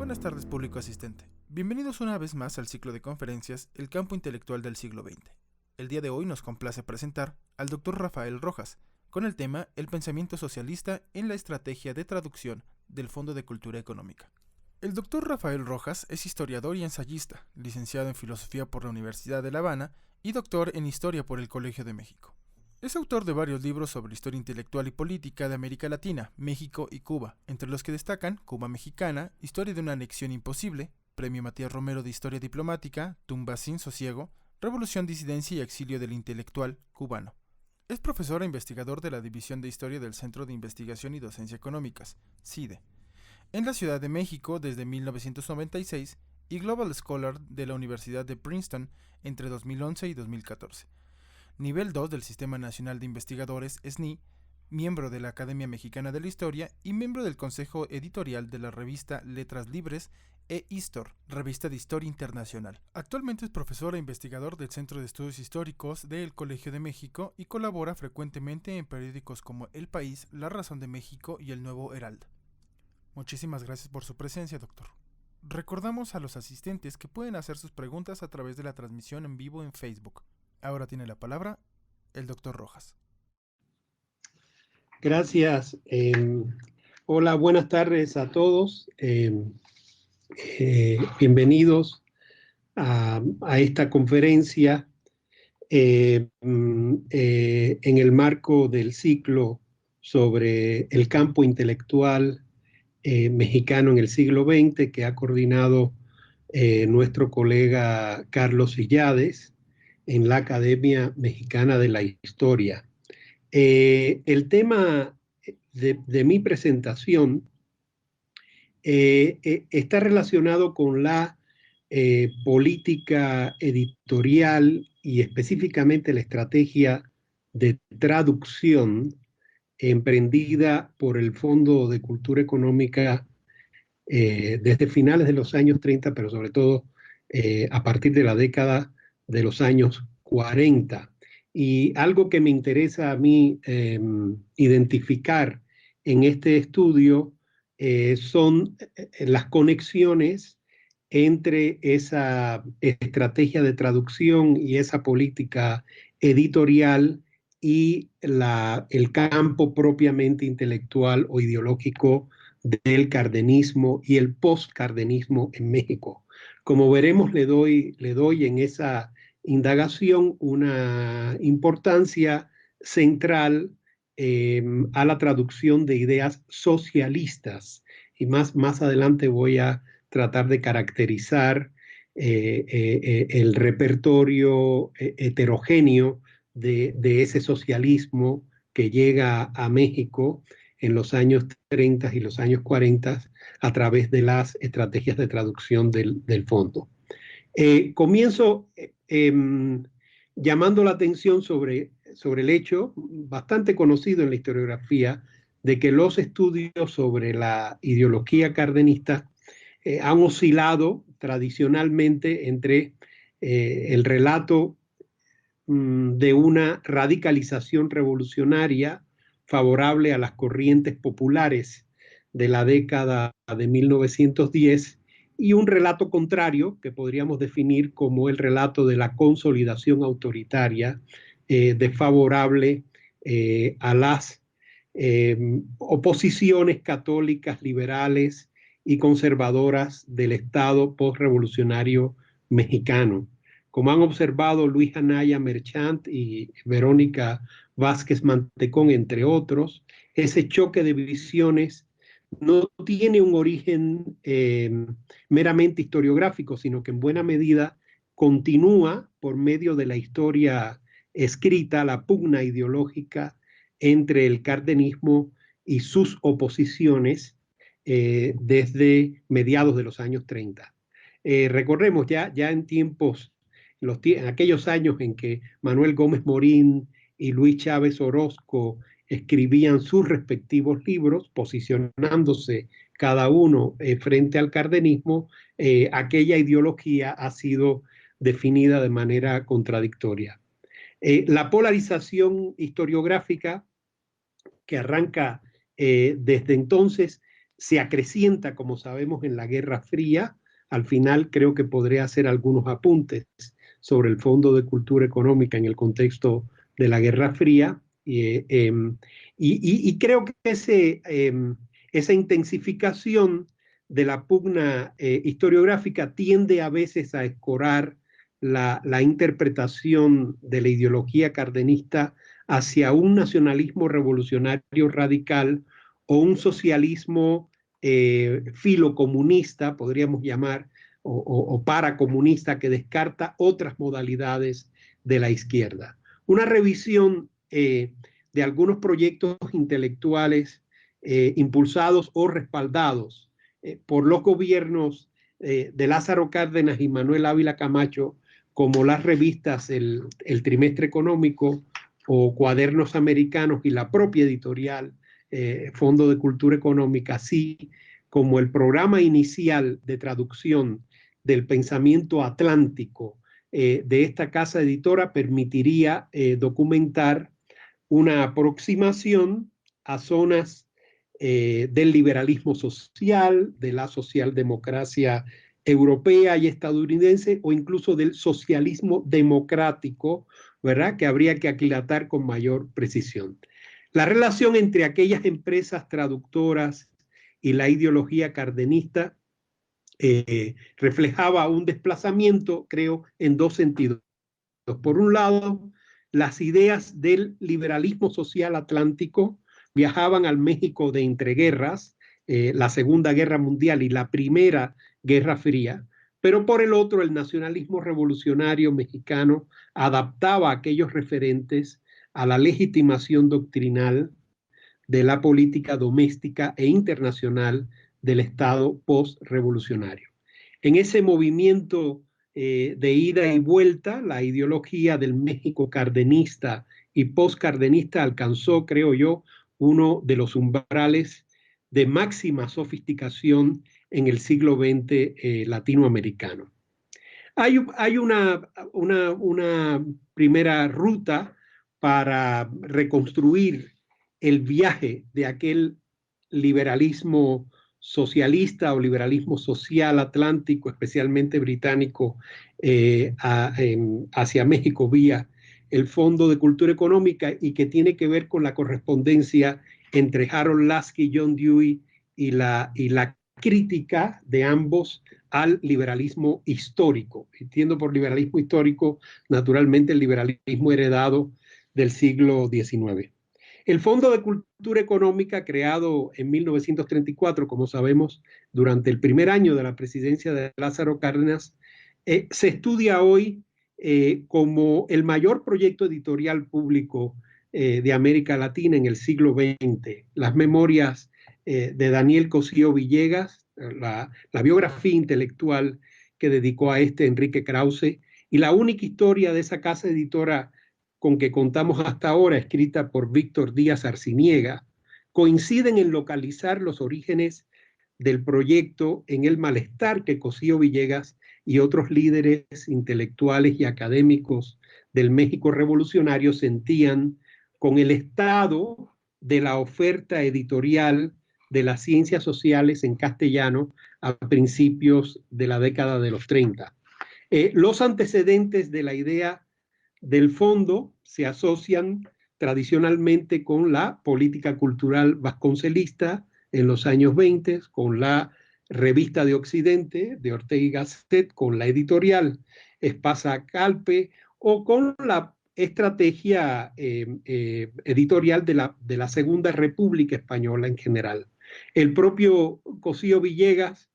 Buenas tardes, público asistente. Bienvenidos una vez más al ciclo de conferencias El campo intelectual del siglo XX. El día de hoy nos complace presentar al Dr. Rafael Rojas, con el tema El pensamiento socialista en la estrategia de traducción del Fondo de Cultura Económica. El Dr. Rafael Rojas es historiador y ensayista, licenciado en Filosofía por la Universidad de La Habana y doctor en Historia por el Colegio de México. Es autor de varios libros sobre historia intelectual y política de América Latina, México y Cuba, entre los que destacan Cuba Mexicana, Historia de una anexión imposible, Premio Matías Romero de Historia Diplomática, Tumba sin sosiego, Revolución, disidencia y exilio del intelectual cubano. Es profesor e investigador de la División de Historia del Centro de Investigación y Docencia Económicas, CIDE, en la Ciudad de México desde 1996 y Global Scholar de la Universidad de Princeton entre 2011 y 2014. Nivel 2 del Sistema Nacional de Investigadores, SNI, miembro de la Academia Mexicana de la Historia y miembro del Consejo Editorial de la revista Letras Libres e Histor, revista de Historia Internacional. Actualmente es profesor e investigador del Centro de Estudios Históricos del Colegio de México y colabora frecuentemente en periódicos como El País, La Razón de México y El Nuevo Heraldo. Muchísimas gracias por su presencia, doctor. Recordamos a los asistentes que pueden hacer sus preguntas a través de la transmisión en vivo en Facebook. Ahora tiene la palabra el doctor Rojas. Gracias. Hola, buenas tardes a todos. Bienvenidos a esta conferencia en el marco del ciclo sobre el campo intelectual mexicano en el siglo XX que ha coordinado nuestro colega Carlos Illades en la Academia Mexicana de la Historia. El tema de mi presentación está relacionado con la política editorial y específicamente la estrategia de traducción emprendida por el Fondo de Cultura Económica desde finales de los años 30, pero sobre todo a partir de la década de los años 40. Y algo que me interesa a mí identificar en este estudio son las conexiones entre esa estrategia de traducción y esa política editorial y el campo propiamente intelectual o ideológico del cardenismo y el postcardenismo en México. Como veremos, le doy en esa indagación una importancia central a la traducción de ideas socialistas. Y más adelante voy a tratar de caracterizar el repertorio heterogéneo de ese socialismo que llega a México en los años 30 y los años 40 a través de las estrategias de traducción del fondo. Comienzo llamando la atención sobre el hecho bastante conocido en la historiografía de que los estudios sobre la ideología cardenista han oscilado tradicionalmente entre el relato de una radicalización revolucionaria favorable a las corrientes populares de la década de 1910 y un relato contrario que podríamos definir como el relato de la consolidación autoritaria desfavorable a las oposiciones católicas, liberales y conservadoras del Estado postrevolucionario mexicano. Como han observado Luis Anaya Merchant y Verónica Vázquez Mantecón, entre otros, ese choque de visiones no tiene un origen meramente historiográfico, sino que en buena medida continúa por medio de la historia escrita, la pugna ideológica entre el cardenismo y sus oposiciones desde mediados de los años 30. Recordemos ya en tiempos, en aquellos años en que Manuel Gómez Morín y Luis Chávez Orozco escribían sus respectivos libros, posicionándose cada uno frente al cardenismo, aquella ideología ha sido definida de manera contradictoria. La polarización historiográfica que arranca desde entonces se acrecienta, como sabemos, en la Guerra Fría. Al final creo que podría hacer algunos apuntes sobre el Fondo de Cultura Económica en el contexto de la Guerra Fría. Y creo que esa intensificación de la pugna historiográfica tiende a veces a escorar la interpretación de la ideología cardenista hacia un nacionalismo revolucionario radical o un socialismo filocomunista, podríamos llamar, o paracomunista, que descarta otras modalidades de la izquierda. Una revisión de algunos proyectos intelectuales impulsados o respaldados por los gobiernos de Lázaro Cárdenas y Manuel Ávila Camacho, como las revistas el Trimestre Económico o Cuadernos Americanos y la propia editorial Fondo de Cultura Económica, así como el programa inicial de traducción del pensamiento atlántico de esta casa editora, permitiría documentar una aproximación a zonas del liberalismo social, de la socialdemocracia europea y estadounidense, o incluso del socialismo democrático, ¿verdad?, que habría que aquilatar con mayor precisión. La relación entre aquellas empresas traductoras y la ideología cardenista reflejaba un desplazamiento, creo, en dos sentidos. Por un lado, las ideas del liberalismo social atlántico viajaban al México de entreguerras, la Segunda Guerra Mundial y la Primera Guerra Fría, pero por el otro, el nacionalismo revolucionario mexicano adaptaba aquellos referentes a la legitimación doctrinal de la política doméstica e internacional del Estado postrevolucionario. En ese movimiento de ida y vuelta, la ideología del México cardenista y postcardenista alcanzó, creo yo, uno de los umbrales de máxima sofisticación en el siglo XX latinoamericano. Hay una primera ruta para reconstruir el viaje de aquel liberalismo socialista o liberalismo social atlántico, especialmente británico, hacia México vía el Fondo de Cultura Económica, y que tiene que ver con la correspondencia entre Harold Lasky y John Dewey y la crítica de ambos al liberalismo histórico. Entiendo por liberalismo histórico, naturalmente, el liberalismo heredado del siglo XIX. El Fondo de Cultura Económica, creado en 1934, como sabemos, durante el primer año de la presidencia de Lázaro Cárdenas, se estudia hoy como el mayor proyecto editorial público de América Latina en el siglo XX. Las memorias de Daniel Cosío Villegas, la biografía intelectual que dedicó a Enrique Krause, y la única historia de esa casa editora con que contamos hasta ahora, escrita por Víctor Díaz Arciniega, coinciden en localizar los orígenes del proyecto en el malestar que Cosío Villegas y otros líderes intelectuales y académicos del México revolucionario sentían con el estado de la oferta editorial de las ciencias sociales en castellano a principios de la década de los 30. Los antecedentes de la idea del fondo se asocian tradicionalmente con la política cultural vasconcelista en los años 20, con la Revista de Occidente de Ortega y Gasset, con la editorial Espasa Calpe, o con la estrategia editorial de la Segunda República Española en general. El propio Cosío Villegas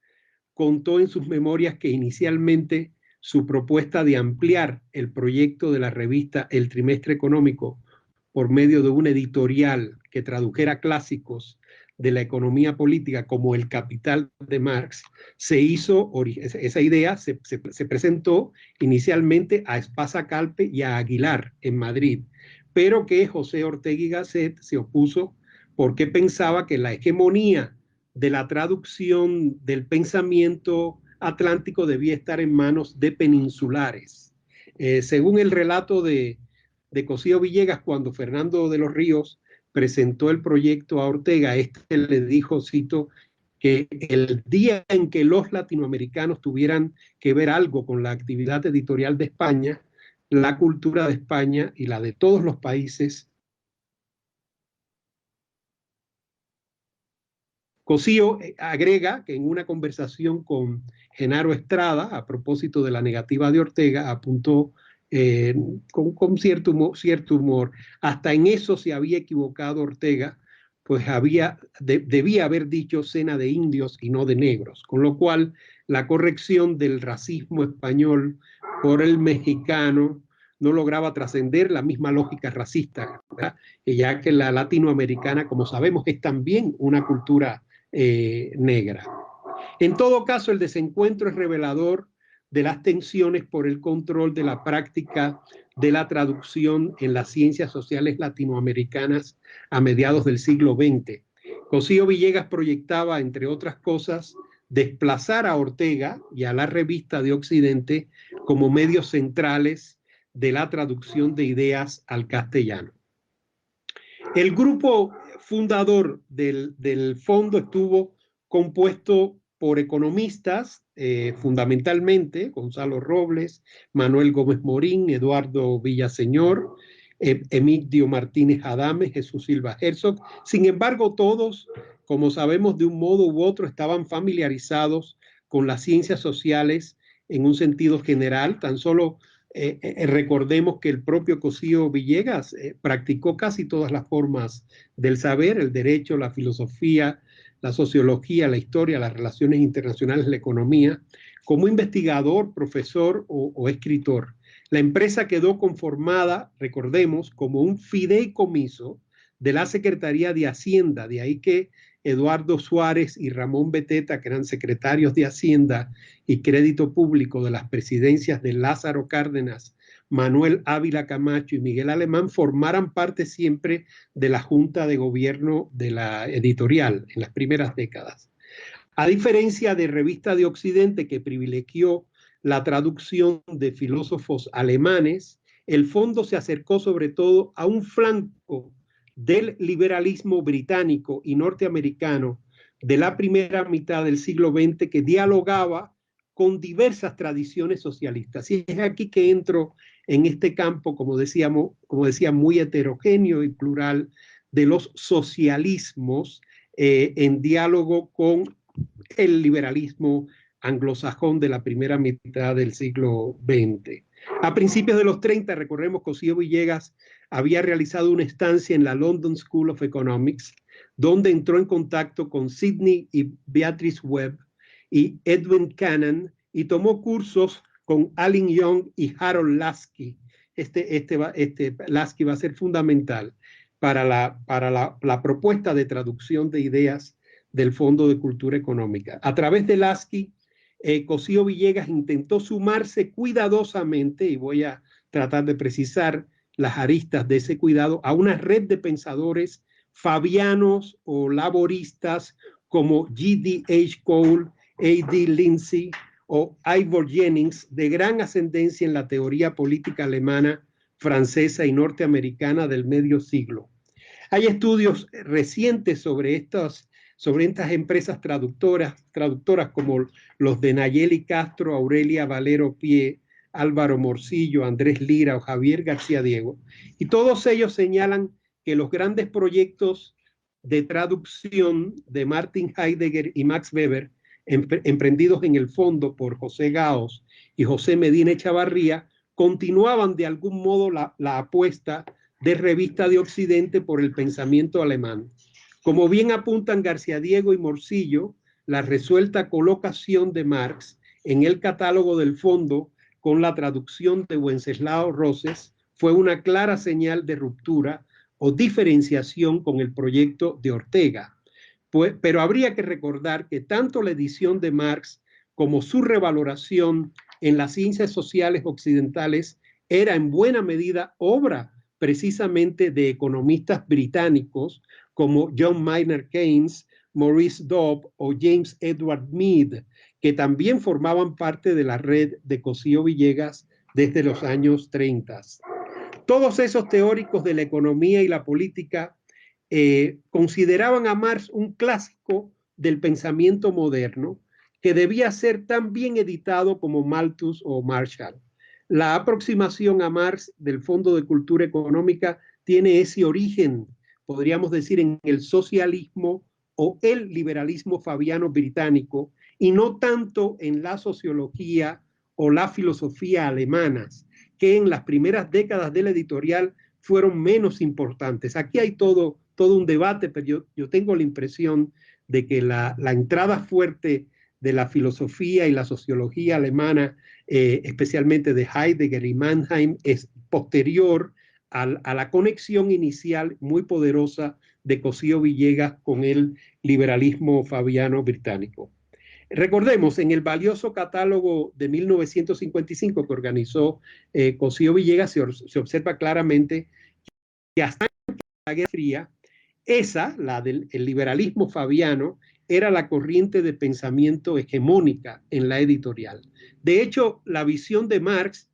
contó en sus memorias que inicialmente su propuesta de ampliar el proyecto de la revista El Trimestre Económico por medio de una editorial que tradujera clásicos de la economía política como El Capital de Marx, esa idea se presentó inicialmente a Espasa Calpe y a Aguilar en Madrid, pero que José Ortega y Gasset se opuso porque pensaba que la hegemonía de la traducción del pensamiento atlántico debía estar en manos de peninsulares. Según el relato de Cosío Villegas, cuando Fernando de los Ríos presentó el proyecto a Ortega, le dijo, cito, que el día en que los latinoamericanos tuvieran que ver algo con la actividad editorial de España, la cultura de España y la de todos los países. Cosío agrega que en una conversación con Genaro Estrada, a propósito de la negativa de Ortega, apuntó con cierto humor, hasta en eso se había equivocado Ortega, pues debía haber dicho cena de indios y no de negros, con lo cual la corrección del racismo español por el mexicano no lograba trascender la misma lógica racista, ¿verdad? Ya que la latinoamericana, como sabemos, es también una cultura negra. En todo caso, el desencuentro es revelador de las tensiones por el control de la práctica de la traducción en las ciencias sociales latinoamericanas a mediados del siglo XX. Cosío Villegas proyectaba, entre otras cosas, desplazar a Ortega y a la Revista de Occidente como medios centrales de la traducción de ideas al castellano. El grupo fundador del fondo estuvo compuesto por economistas, fundamentalmente Gonzalo Robles, Manuel Gómez Morín, Eduardo Villaseñor, Emilio Martínez Adame, Jesús Silva Herzog. Sin embargo, todos, como sabemos, de un modo u otro estaban familiarizados con las ciencias sociales en un sentido general. Tan solo recordemos que el propio Cosío Villegas practicó casi todas las formas del saber, el derecho, la filosofía, la sociología, la historia, las relaciones internacionales, la economía, como investigador, profesor o escritor. La empresa quedó conformada, recordemos, como un fideicomiso de la Secretaría de Hacienda, de ahí que Eduardo Suárez y Ramón Beteta, que eran secretarios de Hacienda y Crédito Público de las presidencias de Lázaro Cárdenas, Manuel Ávila Camacho y Miguel Alemán, formaran parte siempre de la Junta de Gobierno de la editorial en las primeras décadas. A diferencia de Revista de Occidente, que privilegió la traducción de filósofos alemanes, el fondo se acercó sobre todo a un flanco del liberalismo británico y norteamericano de la primera mitad del siglo XX que dialogaba con diversas tradiciones socialistas. Y es aquí que entro en este campo, como decía, muy heterogéneo y plural de los socialismos en diálogo con el liberalismo anglosajón de la primera mitad del siglo XX. A principios de los 30, recordemos, Cosío Villegas había realizado una estancia en la London School of Economics, donde entró en contacto con Sidney y Beatrice Webb y Edwin Cannon y tomó cursos con Allen Young y Harold Lasky. Lasky va a ser fundamental para la propuesta de traducción de ideas del Fondo de Cultura Económica. A través de Lasky, Cosío Villegas intentó sumarse cuidadosamente, y voy a tratar de precisar las aristas de ese cuidado, a una red de pensadores fabianos o laboristas como G.D.H. Cole, A.D. Lindsay o Ivor Jennings, de gran ascendencia en la teoría política alemana, francesa y norteamericana del medio siglo. Hay estudios recientes sobre estas empresas traductoras como los de Nayeli Castro, Aurelia Valero Pie, Álvaro Morcillo, Andrés Lira o Javier García Diego, y todos ellos señalan que los grandes proyectos de traducción de Martin Heidegger y Max Weber, emprendidos en el fondo por José Gaos y José Medina Echavarría, continuaban de algún modo la apuesta de Revista de Occidente por el pensamiento alemán. Como bien apuntan García Diego y Morcillo, la resuelta colocación de Marx en el catálogo del fondo con la traducción de Wenceslao Roses fue una clara señal de ruptura o diferenciación con el proyecto de Ortega. Pero habría que recordar que tanto la edición de Marx como su revaloración en las ciencias sociales occidentales era en buena medida obra precisamente de economistas británicos como John Maynard Keynes, Maurice Dobb o James Edward Mead, que también formaban parte de la red de Cosío Villegas desde los años 30. Todos esos teóricos de la economía y la política consideraban a Marx un clásico del pensamiento moderno que debía ser tan bien editado como Malthus o Marshall. La aproximación a Marx del Fondo de Cultura Económica tiene ese origen, podríamos decir, en el socialismo o el liberalismo fabiano británico, y no tanto en la sociología o la filosofía alemanas, que en las primeras décadas de la editorial fueron menos importantes. Aquí hay todo un debate, pero yo tengo la impresión de que la entrada fuerte de la filosofía y la sociología alemana, especialmente de Heidegger y Mannheim, es posterior a la conexión inicial muy poderosa de Cosío Villegas con el liberalismo fabiano británico. Recordemos, en el valioso catálogo de 1955 que organizó Cosío Villegas, se observa claramente que hasta la Guerra Fría, la del liberalismo fabiano, era la corriente de pensamiento hegemónica en la editorial. De hecho, la visión de Marx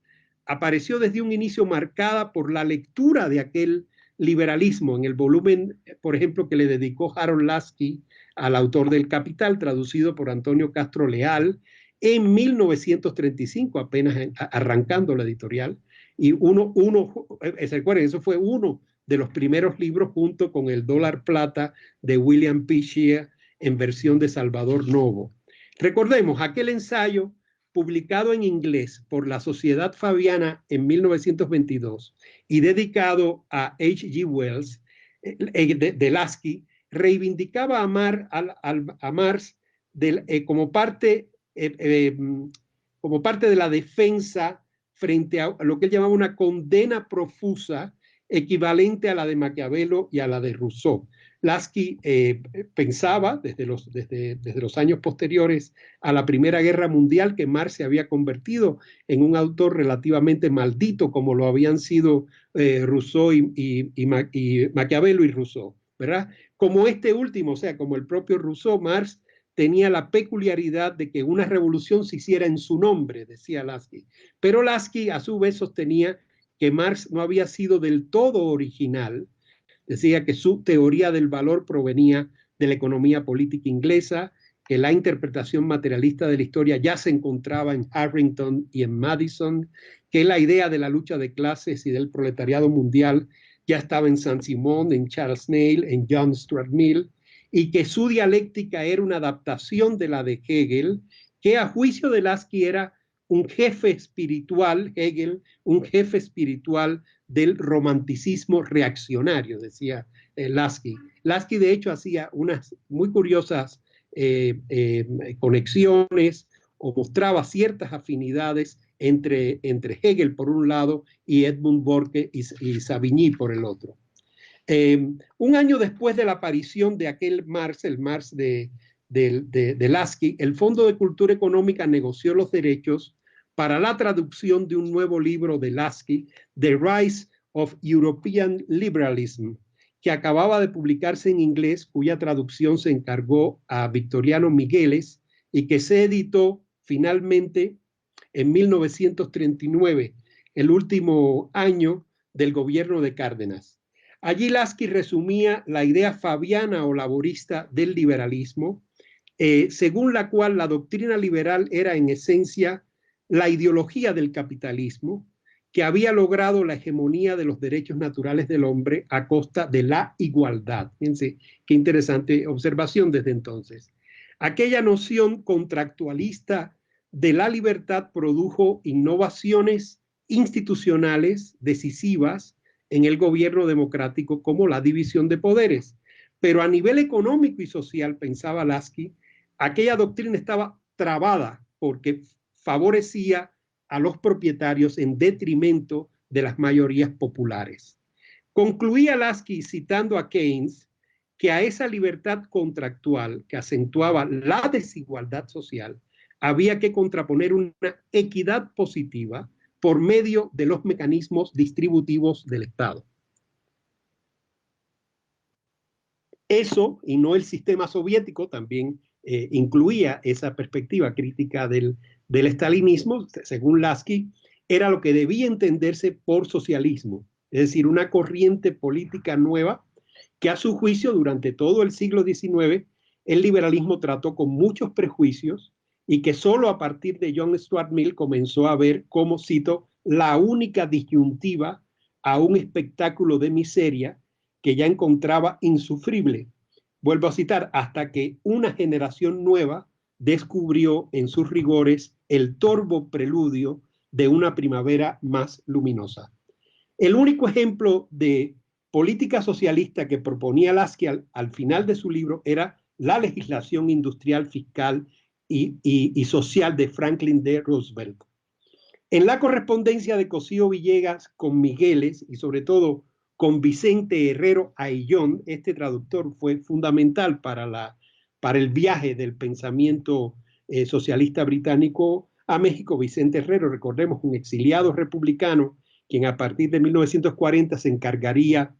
apareció desde un inicio marcada por la lectura de aquel liberalismo en el volumen, por ejemplo, que le dedicó Harold Lasky al autor del Capital, traducido por Antonio Castro Leal en 1935, apenas arrancando la editorial. Y recuerden, eso fue uno de los primeros libros junto con El dólar plata de William P. Shea en versión de Salvador Novo. Recordemos, aquel ensayo publicado en inglés por la Sociedad Fabiana en 1922 y dedicado a H.G. Wells, de Lasky, reivindicaba a Marx como parte de la defensa frente a lo que él llamaba una condena profusa equivalente a la de Maquiavelo y a la de Rousseau. Lasky pensaba desde los años posteriores a la Primera Guerra Mundial que Marx se había convertido en un autor relativamente maldito como lo habían sido Rousseau y Maquiavelo y Rousseau, ¿verdad? Como este último, o sea, como el propio Rousseau, Marx tenía la peculiaridad de que una revolución se hiciera en su nombre, decía Lasky. Pero Lasky a su vez sostenía que Marx no había sido del todo original. Decía que su teoría del valor provenía de la economía política inglesa, que la interpretación materialista de la historia ya se encontraba en Harrington y en Madison, que la idea de la lucha de clases y del proletariado mundial ya estaba en Saint-Simon, en Charles Neil, en John Stuart Mill, y que su dialéctica era una adaptación de la de Hegel, que a juicio de Lasky era un jefe espiritual, Hegel, un jefe espiritual del romanticismo reaccionario, decía Lasky. Lasky, de hecho, hacía unas muy curiosas conexiones o mostraba ciertas afinidades entre Hegel por un lado y Edmund Burke y Savigny por el otro. Un año después de la aparición de aquel Marx, el Marx de Lasky, el Fondo de Cultura Económica negoció los derechos para la traducción de un nuevo libro de Lasky, The Rise of European Liberalism, que acababa de publicarse en inglés, cuya traducción se encargó a Victoriano Migueles y que se editó finalmente en 1939, el último año del gobierno de Cárdenas. Allí Lasky resumía la idea fabiana o laborista del liberalismo, según la cual la doctrina liberal era en esencia la ideología del capitalismo que había logrado la hegemonía de los derechos naturales del hombre a costa de la igualdad. Fíjense qué interesante observación desde entonces. Aquella noción contractualista de la libertad produjo innovaciones institucionales decisivas en el gobierno democrático como la división de poderes. Pero a nivel económico y social, pensaba Lasky, aquella doctrina estaba trabada porque favorecía a los propietarios en detrimento de las mayorías populares. Concluía Lasky citando a Keynes que a esa libertad contractual que acentuaba la desigualdad social había que contraponer una equidad positiva por medio de los mecanismos distributivos del Estado. Eso, y no el sistema soviético, también incluía esa perspectiva crítica del estalinismo, según Lasky, era lo que debía entenderse por socialismo, es decir, una corriente política nueva que a su juicio durante todo el siglo XIX el liberalismo trató con muchos prejuicios y que solo a partir de John Stuart Mill comenzó a ver como, cito, la única disyuntiva a un espectáculo de miseria que ya encontraba insufrible. Vuelvo a citar, hasta que una generación nueva descubrió en sus rigores el torvo preludio de una primavera más luminosa. El único ejemplo de política socialista que proponía Lasky al final de su libro era la legislación industrial, fiscal y social de Franklin D. Roosevelt. En la correspondencia de Cosío Villegas con Migueles y sobre todo con Vicente Herrero Ayllón, este traductor fue fundamental para el viaje del pensamiento socialista británico a México. Vicente Herrero, recordemos, un exiliado republicano, quien a partir de 1940 se encargaría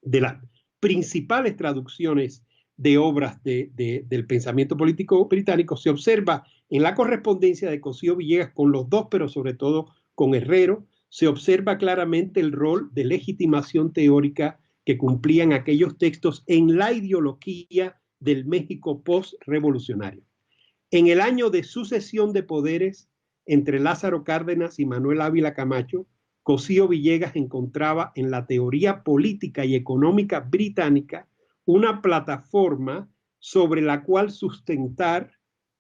de las principales traducciones de obras del pensamiento político británico. Se observa en la correspondencia de Cosío Villegas con los dos, pero sobre todo con Herrero, se observa claramente el rol de legitimación teórica que cumplían aquellos textos en la ideología del México post-revolucionario. En el año de sucesión de poderes entre Lázaro Cárdenas y Manuel Ávila Camacho, Cosío Villegas encontraba en la teoría política y económica británica una plataforma sobre la cual sustentar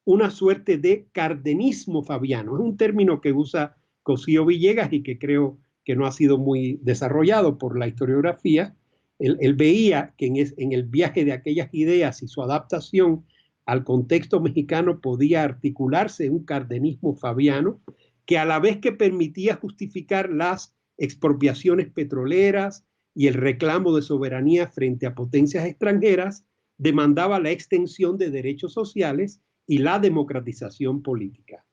una suerte de cardenismo fabiano. Es un término que usa Cosío Villegas y que creo que no ha sido muy desarrollado por la historiografía. Él veía que en el viaje de aquellas ideas y su adaptación al contexto mexicano podía articularse un cardenismo fabiano que a la vez que permitía justificar las expropiaciones petroleras y el reclamo de soberanía frente a potencias extranjeras, demandaba la extensión de derechos sociales y la democratización política.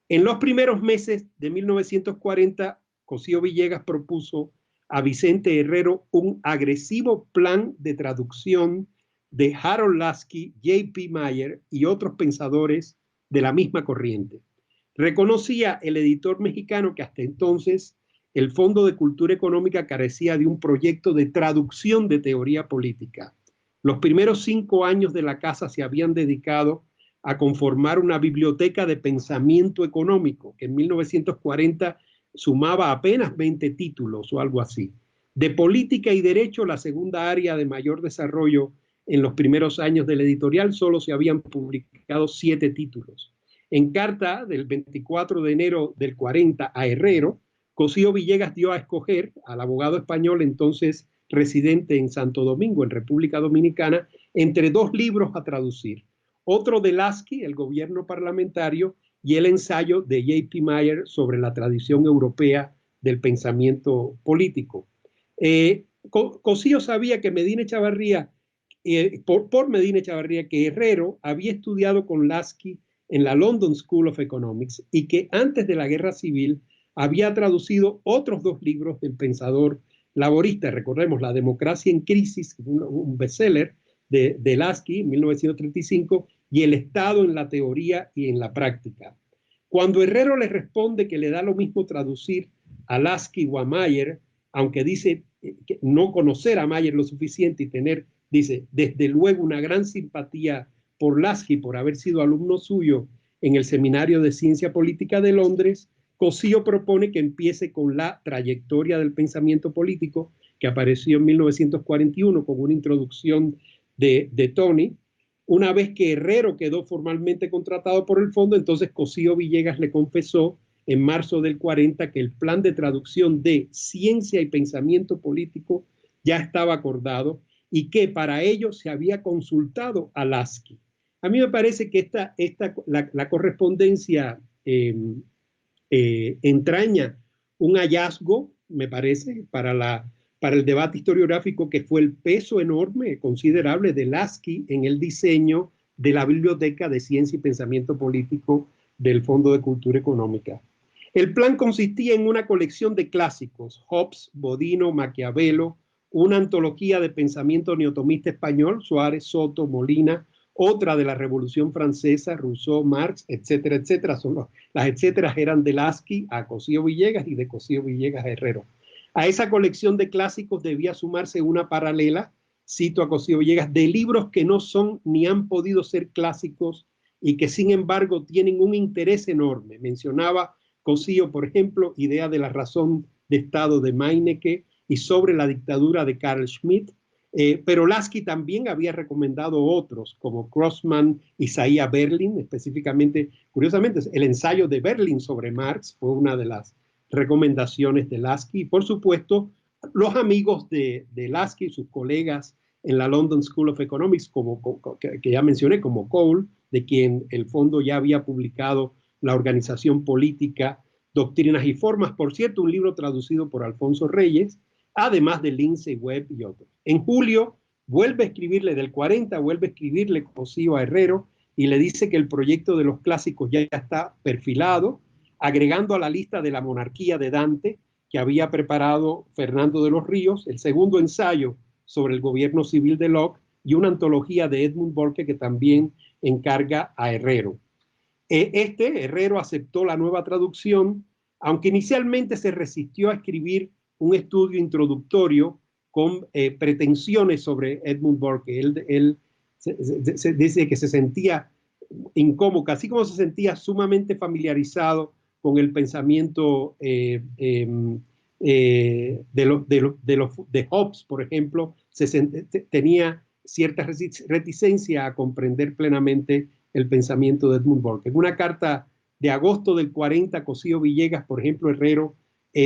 En los primeros meses de 1940, Cosío Villegas propuso a Vicente Herrero un agresivo plan de traducción de Harold Lasky, J.P. Mayer y otros pensadores de la misma corriente. Reconocía el editor mexicano que hasta entonces el Fondo de Cultura Económica carecía de un proyecto de traducción de teoría política. Los primeros 5 años de la casa se habían dedicado a conformar una biblioteca de pensamiento económico, que en 1940 sumaba apenas 20 títulos o algo así. De política y derecho, la segunda área de mayor desarrollo en los primeros años del editorial, solo se habían publicado 7 títulos. En carta del 24 de enero del 40 a Herrero, Cosío Villegas dio a escoger al abogado español entonces residente en Santo Domingo, en República Dominicana, entre 2 libros a traducir. Otro de Lasky, El gobierno parlamentario, y el ensayo de J.P. Mayer sobre la tradición europea del pensamiento político. Cosío sabía que Medina Echavarría, por Medina Echavarría, que Herrero había estudiado con Lasky en la London School of Economics y que antes de la Guerra Civil había traducido otros 2 libros del pensador laborista. Recordemos, La democracia en crisis, un bestseller de Lasky, 1935, y El Estado en la teoría y en la práctica. Cuando Herrero le responde que le da lo mismo traducir a Lasky o a Mayer, aunque dice que no conocer a Mayer lo suficiente y tener, dice, desde luego una gran simpatía por Lasky, por haber sido alumno suyo en el Seminario de Ciencia Política de Londres, Cosío propone que empiece con la trayectoria del pensamiento político, que apareció en 1941 con una introducción de Tony. Una vez que Herrero quedó formalmente contratado por el fondo, entonces Cosío Villegas le confesó en marzo del 40 que el plan de traducción de Ciencia y Pensamiento Político ya estaba acordado y que para ello se había consultado a Lasky. A mí me parece que la correspondencia entraña un hallazgo, me parece, para el debate historiográfico, que fue el peso enorme, considerable de Lasky en el diseño de la Biblioteca de Ciencia y Pensamiento Político del Fondo de Cultura Económica. El plan consistía en una colección de clásicos, Hobbes, Bodino, Maquiavelo, una antología de pensamiento neotomista español, Suárez, Soto, Molina, otra de la Revolución Francesa, Rousseau, Marx, etcétera, etcétera. Las etcéteras eran de Lasky a Cosío Villegas y de Cosío Villegas a Herrero. A esa colección de clásicos debía sumarse una paralela, cito a Cosío Villegas, de libros que no son ni han podido ser clásicos y que sin embargo tienen un interés enorme. Mencionaba Cosío, por ejemplo, Idea de la razón de Estado de Meineke y Sobre la dictadura de Carl Schmitt, pero Lasky también había recomendado otros, como Grossman, Isaiah Berlin, específicamente, curiosamente, el ensayo de Berlin sobre Marx fue una de las recomendaciones de Lasky. Y por supuesto, los amigos de Lasky, sus colegas en la London School of Economics, que ya mencioné, como Cole, de quien el fondo ya había publicado La organización política, doctrinas y formas, por cierto, un libro traducido por Alfonso Reyes, además de Lindsay Webb y otros. En julio vuelve a escribirle, del 40, vuelve a escribirle Cosío a Herrero y le dice que el proyecto de los clásicos ya está perfilado, agregando a la lista de la monarquía de Dante, que había preparado Fernando de los Ríos, el segundo ensayo sobre el gobierno civil de Locke y una antología de Edmund Burke que también encarga a Herrero. Herrero aceptó la nueva traducción, aunque inicialmente se resistió a escribir un estudio introductorio con pretensiones sobre Edmund Burke. Él se dice que se sentía incómodo, así como se sentía sumamente familiarizado con el pensamiento de Hobbes, por ejemplo, tenía cierta reticencia a comprender plenamente el pensamiento de Edmund Burke. En una carta de agosto del 40, Cosío Villegas, por ejemplo, Herrero,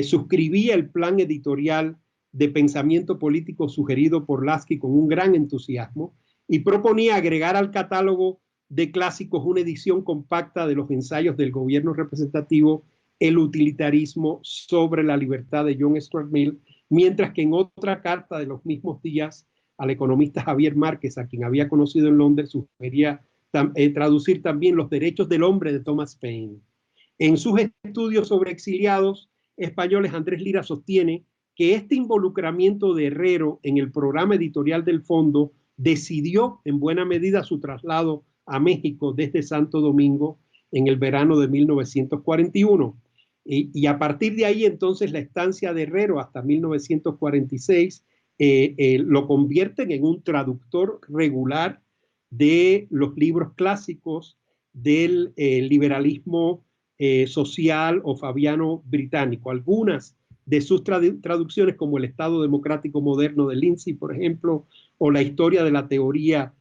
suscribía el plan editorial de pensamiento político sugerido por Lasky con un gran entusiasmo y proponía agregar al catálogo de clásicos una edición compacta de los ensayos del gobierno representativo, el utilitarismo sobre la libertad de John Stuart Mill, mientras que en otra carta de los mismos días al economista Javier Márquez, a quien había conocido en Londres, sugería traducir también Los derechos del hombre de Thomas Paine. En sus estudios sobre exiliados españoles, Andrés Lira sostiene que este involucramiento de Herrero en el programa editorial del fondo decidió en buena medida su traslado a México desde Santo Domingo en el verano de 1941. Y a partir de ahí, entonces, la estancia de Herrero hasta 1946 lo convierten en un traductor regular de los libros clásicos del liberalismo social o fabiano británico. Algunas de sus traducciones, como El Estado Democrático Moderno de Lindsay, por ejemplo, o La Historia de la Teoría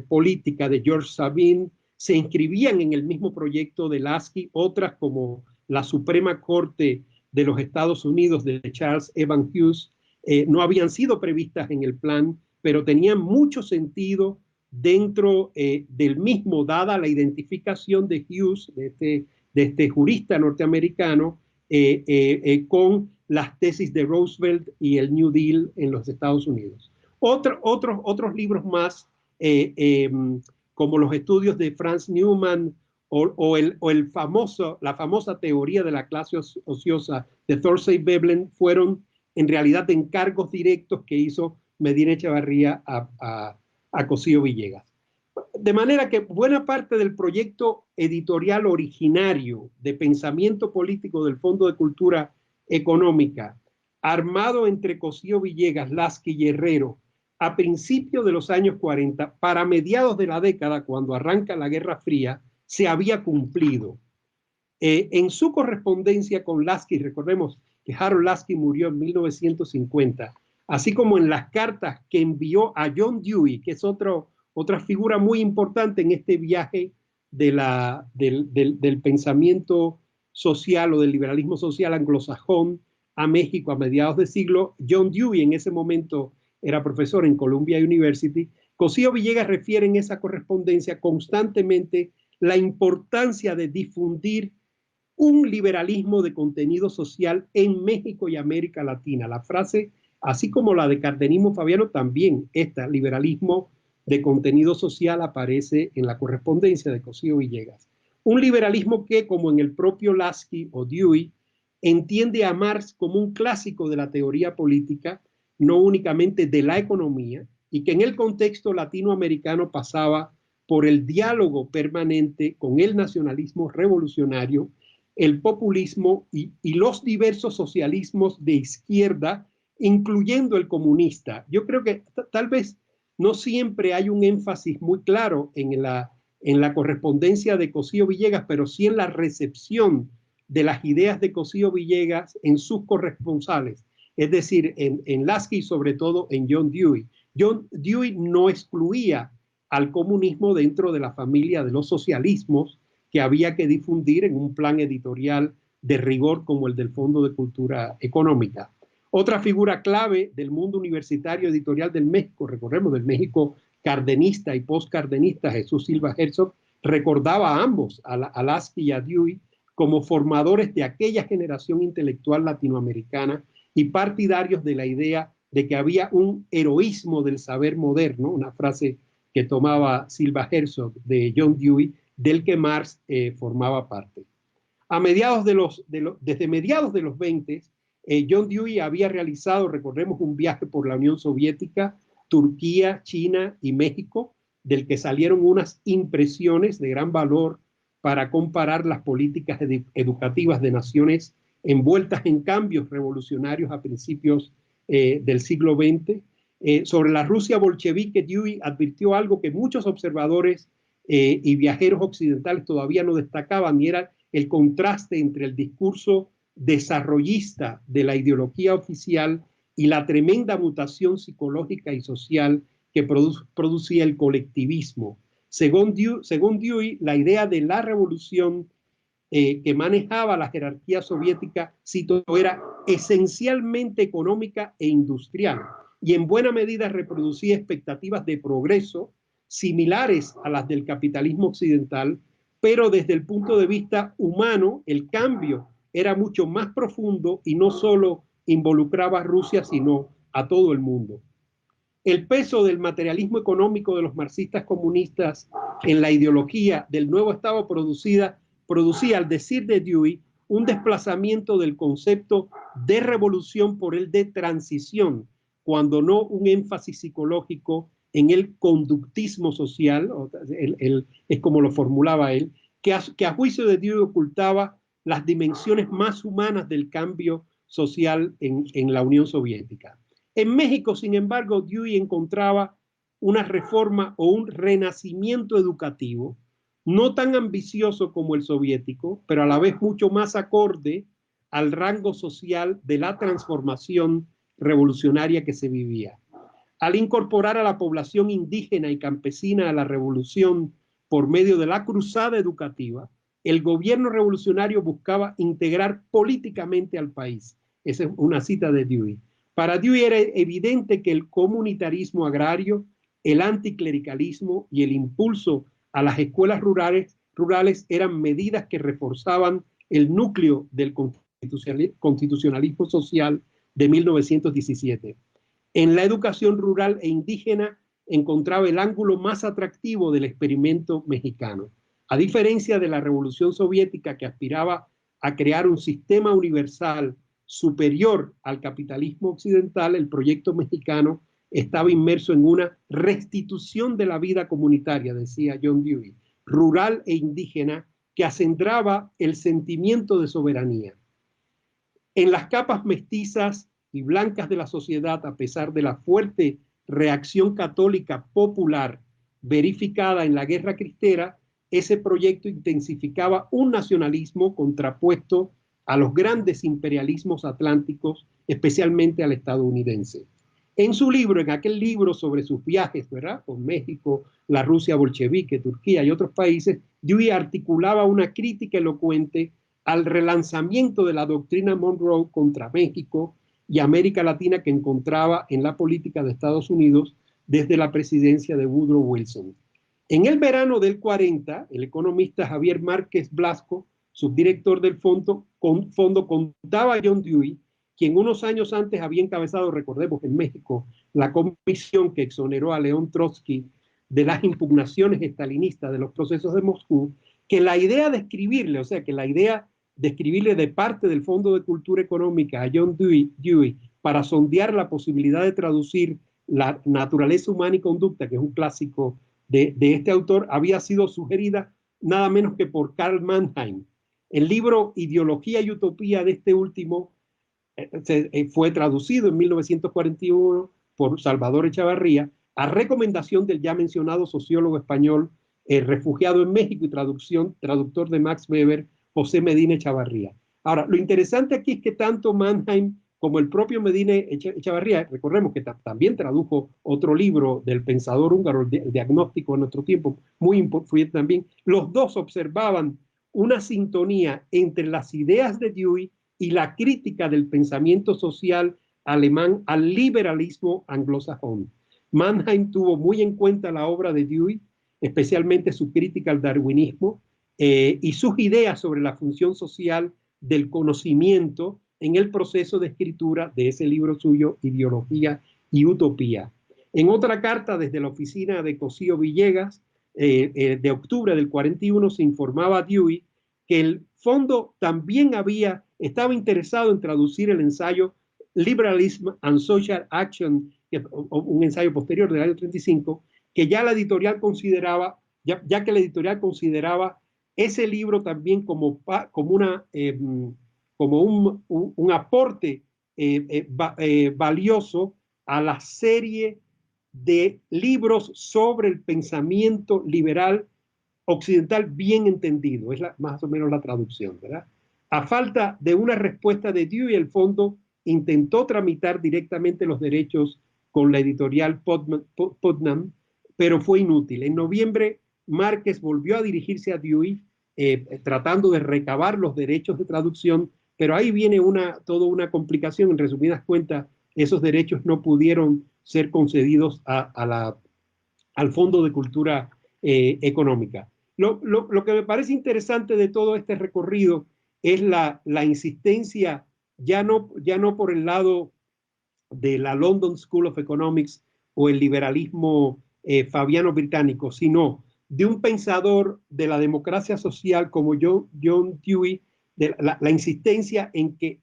Política de George Sabine, se inscribían en el mismo proyecto de Lasky. Otras, como La Suprema Corte de los Estados Unidos de Charles Evans Hughes, no habían sido previstas en el plan, pero tenían mucho sentido dentro del mismo, dada la identificación de Hughes, de este jurista norteamericano, con las tesis de Roosevelt y el New Deal en los Estados Unidos. Otros libros más, como los estudios de Franz Newman la famosa teoría de la clase ociosa de Thorsey Veblen, fueron en realidad encargos directos que hizo Medina Echevarría a Cosío Villegas. De manera que buena parte del proyecto editorial originario de pensamiento político del Fondo de Cultura Económica, armado entre Cosío Villegas, Lasky y Herrero, a principios de los años 40, para mediados de la década, cuando arranca la Guerra Fría, se había cumplido. En su correspondencia con Lasky, recordemos que Harold Lasky murió en 1950, así como en las cartas que envió a John Dewey, que es otra figura muy importante en este viaje del pensamiento social o del liberalismo social anglosajón a México a mediados de siglo. John Dewey en ese momento era profesor en Columbia University. Cosío Villegas refiere en esa correspondencia constantemente la importancia de difundir un liberalismo de contenido social en México y América Latina. La frase, así como la de cardenismo fabiano, también liberalismo de contenido social, aparece en la correspondencia de Cosío Villegas. Un liberalismo que, como en el propio Lasky o Dewey, entiende a Marx como un clásico de la teoría política, no únicamente de la economía, y que en el contexto latinoamericano pasaba por el diálogo permanente con el nacionalismo revolucionario, el populismo y los diversos socialismos de izquierda incluyendo el comunista. Yo creo que tal vez no siempre hay un énfasis muy claro en la correspondencia de Cosío Villegas, pero sí en la recepción de las ideas de Cosío Villegas en sus corresponsales, es decir, en Lasky y sobre todo en John Dewey. John Dewey no excluía al comunismo dentro de la familia de los socialismos que había que difundir en un plan editorial de rigor como el del Fondo de Cultura Económica. Otra figura clave del mundo universitario editorial del México, recordemos del México cardenista y postcardenista, Jesús Silva Herzog, recordaba a ambos, a Lasky y a Dewey, como formadores de aquella generación intelectual latinoamericana y partidarios de la idea de que había un heroísmo del saber moderno, una frase que tomaba Silva Herzog de John Dewey, del que Marx formaba parte. Desde mediados de los 20, John Dewey había realizado, recordemos, un viaje por la Unión Soviética, Turquía, China y México, del que salieron unas impresiones de gran valor para comparar las políticas educativas de naciones envueltas en cambios revolucionarios a principios del siglo XX. Sobre la Rusia bolchevique, Dewey advirtió algo que muchos observadores y viajeros occidentales todavía no destacaban, y era el contraste entre el discurso desarrollista de la ideología oficial y la tremenda mutación psicológica y social que producía el colectivismo. Según Dewey, la idea de la revolución que manejaba la jerarquía soviética, cito, era esencialmente económica e industrial y en buena medida reproducía expectativas de progreso similares a las del capitalismo occidental, pero desde el punto de vista humano, el cambio era mucho más profundo y no solo involucraba a Rusia, sino a todo el mundo. El peso del materialismo económico de los marxistas comunistas en la ideología del nuevo Estado producía, al decir de Dewey, un desplazamiento del concepto de revolución por el de transición, cuando no un énfasis psicológico en el conductismo social, es como lo formulaba él, que a juicio de Dewey ocultaba las dimensiones más humanas del cambio social en la Unión Soviética. En México, sin embargo, Dewey encontraba una reforma o un renacimiento educativo, no tan ambicioso como el soviético, pero a la vez mucho más acorde al rango social de la transformación revolucionaria que se vivía. Al incorporar a la población indígena y campesina a la revolución por medio de la cruzada educativa, el gobierno revolucionario buscaba integrar políticamente al país. Esa es una cita de Dewey. Para Dewey era evidente que el comunitarismo agrario, el anticlericalismo y el impulso a las escuelas rurales eran medidas que reforzaban el núcleo del constitucionalismo social de 1917. En la educación rural e indígena encontraba el ángulo más atractivo del experimento mexicano. A diferencia de la Revolución Soviética, que aspiraba a crear un sistema universal superior al capitalismo occidental, el proyecto mexicano estaba inmerso en una restitución de la vida comunitaria, decía John Dewey, rural e indígena, que acendraba el sentimiento de soberanía. En las capas mestizas y blancas de la sociedad, a pesar de la fuerte reacción católica popular verificada en la Guerra Cristera, ese proyecto intensificaba un nacionalismo contrapuesto a los grandes imperialismos atlánticos, especialmente al estadounidense. En su libro, en aquel libro sobre sus viajes, ¿verdad?, por México, la Rusia bolchevique, Turquía y otros países, Dewey articulaba una crítica elocuente al relanzamiento de la doctrina Monroe contra México y América Latina que encontraba en la política de Estados Unidos desde la presidencia de Woodrow Wilson. En el verano del 40, el economista Javier Márquez Blasco, subdirector del fondo, contaba a John Dewey, quien unos años antes había encabezado, recordemos, en México, la comisión que exoneró a León Trotsky de las impugnaciones estalinistas de los procesos de Moscú, que la idea de escribirle, o sea, que la idea de escribirle de parte del Fondo de Cultura Económica a John Dewey para sondear la posibilidad de traducir La naturaleza humana y conducta, que es un clásico de este autor, había sido sugerida nada menos que por Karl Mannheim. El libro Ideología y Utopía de este último fue traducido en 1941 por Salvador Echavarría, a recomendación del ya mencionado sociólogo español refugiado en México y traductor de Max Weber, José Medina Echavarría. Ahora, lo interesante aquí es que tanto Mannheim como el propio Medina Echavarría, recordemos que también tradujo otro libro del pensador húngaro, el Diagnóstico de nuestro tiempo, muy influyente también, los dos observaban una sintonía entre las ideas de Dewey y la crítica del pensamiento social alemán al liberalismo anglosajón. Mannheim tuvo muy en cuenta la obra de Dewey, especialmente su crítica al darwinismo y sus ideas sobre la función social del conocimiento en el proceso de escritura de ese libro suyo, Ideología y Utopía. En otra carta desde la oficina de Cosío Villegas, de octubre del 41, se informaba a Dewey que el fondo también estaba interesado en traducir el ensayo Liberalism and Social Action, un ensayo posterior del año 35, que ya la editorial consideraba, ya que la editorial consideraba ese libro también como un aporte valioso a la serie de libros sobre el pensamiento liberal occidental bien entendido. Es más o menos la traducción, ¿verdad? A falta de una respuesta de Dewey, el fondo intentó tramitar directamente los derechos con la editorial Putnam, pero fue inútil. En noviembre, Márquez volvió a dirigirse a Dewey tratando de recabar los derechos de traducción, pero ahí viene toda una complicación. En resumidas cuentas, esos derechos no pudieron ser concedidos al Fondo de Cultura Económica. Lo que me parece interesante de todo este recorrido es la insistencia, ya no por el lado de la London School of Economics o el liberalismo fabiano británico, sino de un pensador de la democracia social como John Dewey, la insistencia en que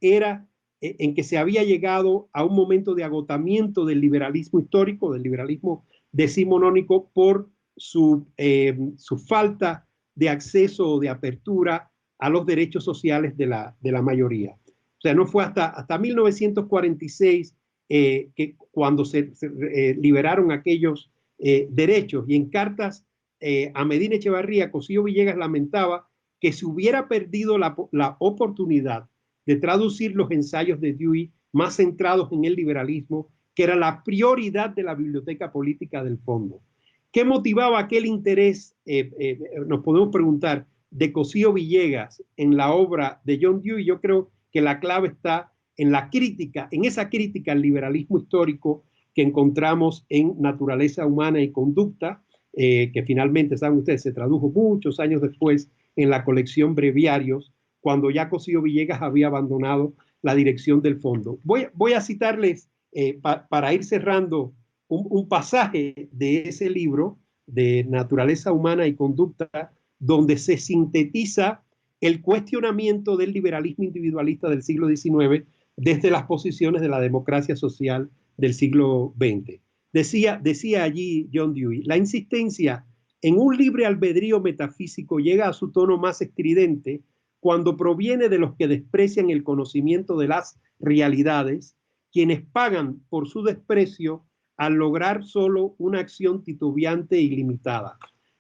se había llegado a un momento de agotamiento del liberalismo histórico, del liberalismo decimonónico, por su falta de acceso o de apertura a los derechos sociales de la mayoría. O sea, no fue hasta 1946 que cuando se liberaron aquellos derechos, y en cartas a Medina Echevarría, Cosío Villegas lamentaba que se hubiera perdido la oportunidad de traducir los ensayos de Dewey más centrados en el liberalismo, que era la prioridad de la biblioteca política del fondo. ¿Qué motivaba aquel interés? Nos podemos preguntar, de Cosío Villegas en la obra de John Dewey. Yo creo que la clave está en la crítica, en esa crítica al liberalismo histórico que encontramos en Naturaleza Humana y Conducta, que finalmente, saben ustedes, se tradujo muchos años después en la colección Breviarios, cuando ya Cosío Villegas había abandonado la dirección del fondo. Voy a citarles, para ir cerrando, un pasaje de ese libro, de Naturaleza Humana y Conducta, donde se sintetiza el cuestionamiento del liberalismo individualista del siglo XIX desde las posiciones de la democracia social del siglo XX. Decía allí John Dewey, la insistencia en un libre albedrío metafísico llega a su tono más estridente cuando proviene de los que desprecian el conocimiento de las realidades, quienes pagan por su desprecio al lograr solo una acción titubeante y limitada.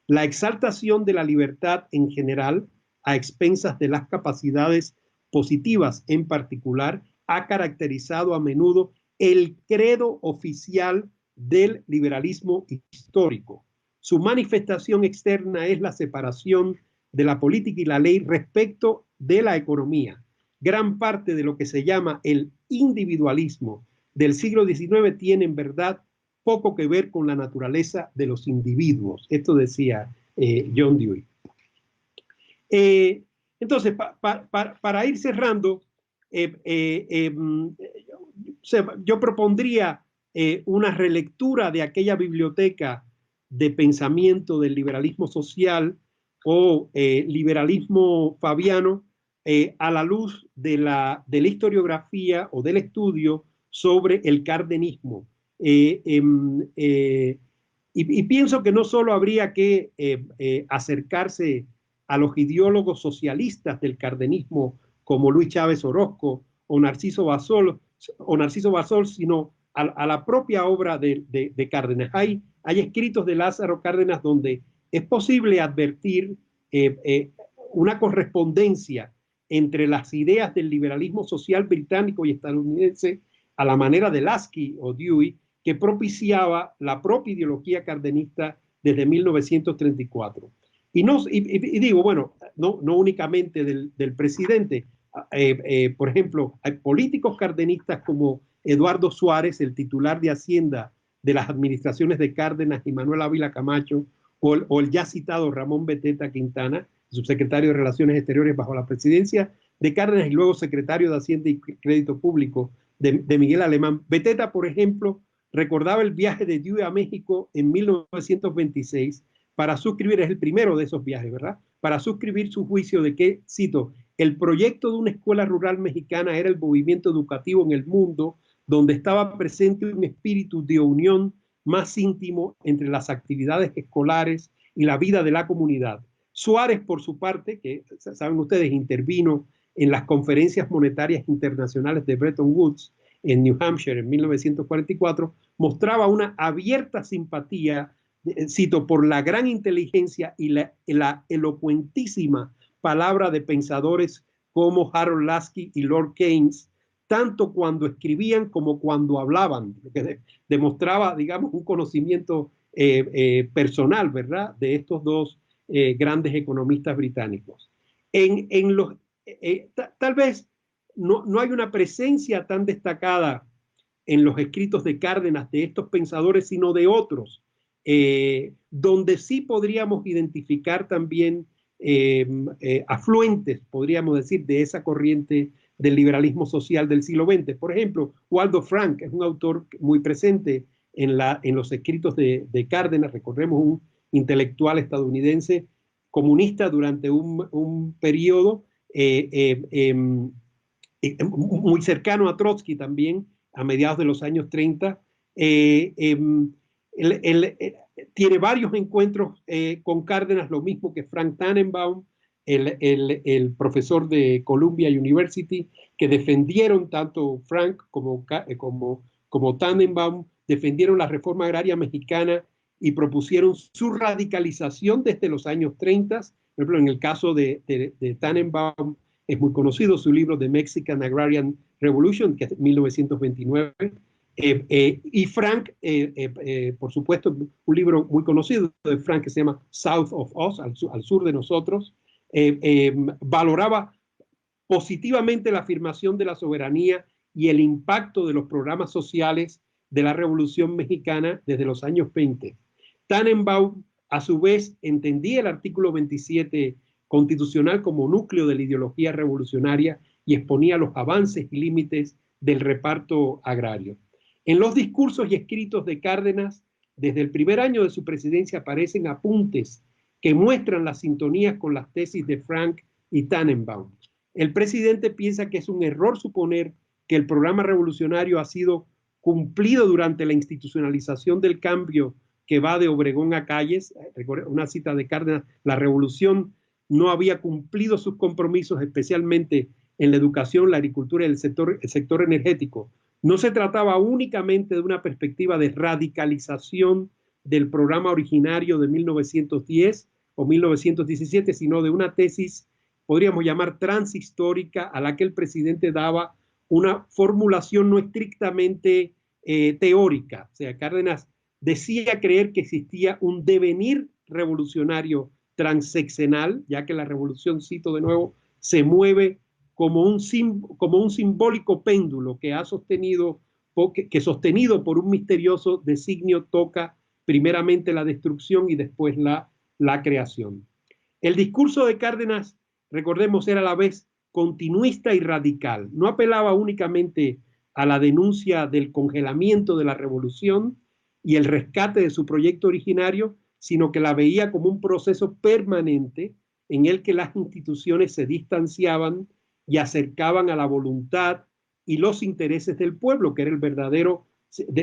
La exaltación de la libertad en general, a expensas de las capacidades positivas en particular, ha caracterizado a menudo el credo oficial del liberalismo histórico. Su manifestación externa es la separación de la política y la ley respecto de la economía. Gran parte de lo que se llama el individualismo del siglo XIX tiene en verdad poco que ver con la naturaleza de los individuos. Esto decía John Dewey. Entonces, para ir cerrando, yo propondría una relectura de aquella biblioteca de pensamiento del liberalismo social o liberalismo fabiano a la luz de la historiografía o del estudio sobre el cardenismo. Y pienso que no solo habría que acercarse a los ideólogos socialistas del cardenismo como Luis Chávez Orozco o Narciso Basol, sino a la propia obra de Cárdenas. Hay escritos de Lázaro Cárdenas donde es posible advertir una correspondencia entre las ideas del liberalismo social británico y estadounidense a la manera de Lasky o Dewey, que propiciaba la propia ideología cardenista desde 1934. Y digo, bueno, no únicamente del presidente. Por ejemplo, hay políticos cardenistas como Eduardo Suárez, el titular de Hacienda de las administraciones de Cárdenas y Manuel Ávila Camacho, o el ya citado Ramón Beteta Quintana, subsecretario de Relaciones Exteriores bajo la presidencia de Cárdenas y luego secretario de Hacienda y Crédito Público de Miguel Alemán. Beteta, por ejemplo, recordaba el viaje de Dewey a México en 1926 para suscribir, es el primero de esos viajes, ¿verdad? Para suscribir su juicio de que, cito, el proyecto de una escuela rural mexicana era el movimiento educativo en el mundo donde estaba presente un espíritu de unión más íntimo entre las actividades escolares y la vida de la comunidad. Suárez, por su parte, que saben ustedes, intervino en las conferencias monetarias internacionales de Bretton Woods en New Hampshire en 1944, mostraba una abierta simpatía, cito, por la gran inteligencia y la elocuentísima palabra de pensadores como Harold Lasky y Lord Keynes, tanto cuando escribían como cuando hablaban, lo que demostraba, digamos, un conocimiento personal, ¿verdad?, de estos dos grandes economistas británicos. Tal vez no hay una presencia tan destacada en los escritos de Cárdenas de estos pensadores, sino de otros, donde sí podríamos identificar también afluentes, podríamos decir, de esa corriente del liberalismo social del siglo XX. Por ejemplo, Waldo Frank es un autor muy presente en los escritos de Cárdenas. Recordemos, un intelectual estadounidense comunista durante un periodo muy cercano a Trotsky también, a mediados de los años 30. Tiene varios encuentros con Cárdenas, lo mismo que Frank Tannenbaum, el profesor de Columbia University, que defendieron, tanto Frank como Tannenbaum, defendieron la reforma agraria mexicana y propusieron su radicalización desde los años 30. Por ejemplo, en el caso de Tannenbaum, es muy conocido su libro The Mexican Agrarian Revolution, que es de 1929. Y Frank, por supuesto, un libro muy conocido de Frank que se llama South of Us, al sur de nosotros, valoraba positivamente la afirmación de la soberanía y el impacto de los programas sociales de la Revolución Mexicana desde los años 20. Tannenbaum, a su vez, entendía el artículo 27 constitucional como núcleo de la ideología revolucionaria y exponía los avances y límites del reparto agrario. En los discursos y escritos de Cárdenas, desde el primer año de su presidencia aparecen apuntes que muestran las sintonías con las tesis de Frank y Tannenbaum. El presidente piensa que es un error suponer que el programa revolucionario ha sido cumplido durante la institucionalización del cambio que va de Obregón a Calles. Una cita de Cárdenas: la revolución no había cumplido sus compromisos, especialmente en la educación, la agricultura y el sector energético. No se trataba únicamente de una perspectiva de radicalización del programa originario de 1910 o 1917, sino de una tesis, podríamos llamar, transhistórica, a la que el presidente daba una formulación no estrictamente teórica. O sea, Cárdenas decía creer que existía un devenir revolucionario transeccional, ya que la revolución, cito de nuevo, se mueve como un simbólico péndulo que sostenido por un misterioso designio toca primeramente la destrucción y después la creación. El discurso de Cárdenas, recordemos, era a la vez continuista y radical. No apelaba únicamente a la denuncia del congelamiento de la revolución y el rescate de su proyecto originario, sino que la veía como un proceso permanente en el que las instituciones se distanciaban y acercaban a la voluntad y los intereses del pueblo, que era el verdadero,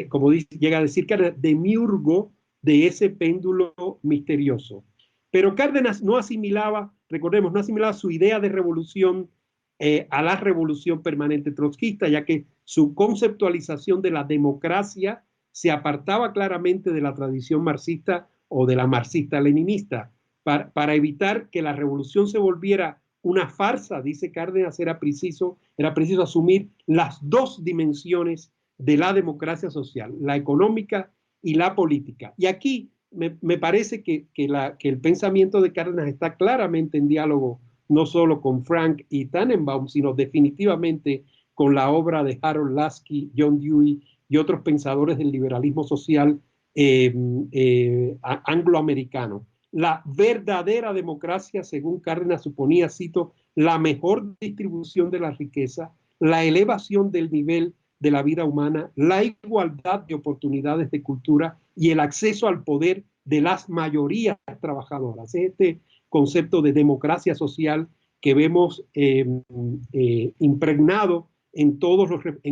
como llega a decir Cárdenas, demiurgo de ese péndulo misterioso. Pero Cárdenas no asimilaba, recordemos, no asimilaba su idea de revolución a la revolución permanente trotskista, ya que su conceptualización de la democracia se apartaba claramente de la tradición marxista o de la marxista-leninista. Para evitar que la revolución se volviera una farsa, dice Cárdenas, era preciso asumir las dos dimensiones de la democracia social, la económica y la política. Y aquí me parece que el pensamiento de Cárdenas está claramente en diálogo no solo con Frank y Tannenbaum, sino definitivamente con la obra de Harold Lasky, John Dewey y otros pensadores del liberalismo social angloamericano. La verdadera democracia, según Cárdenas, suponía, cito, la mejor distribución de la riqueza, la elevación del nivel de la vida humana, la igualdad de oportunidades de cultura y el acceso al poder de las mayorías trabajadoras. Este concepto de democracia social que vemos impregnado en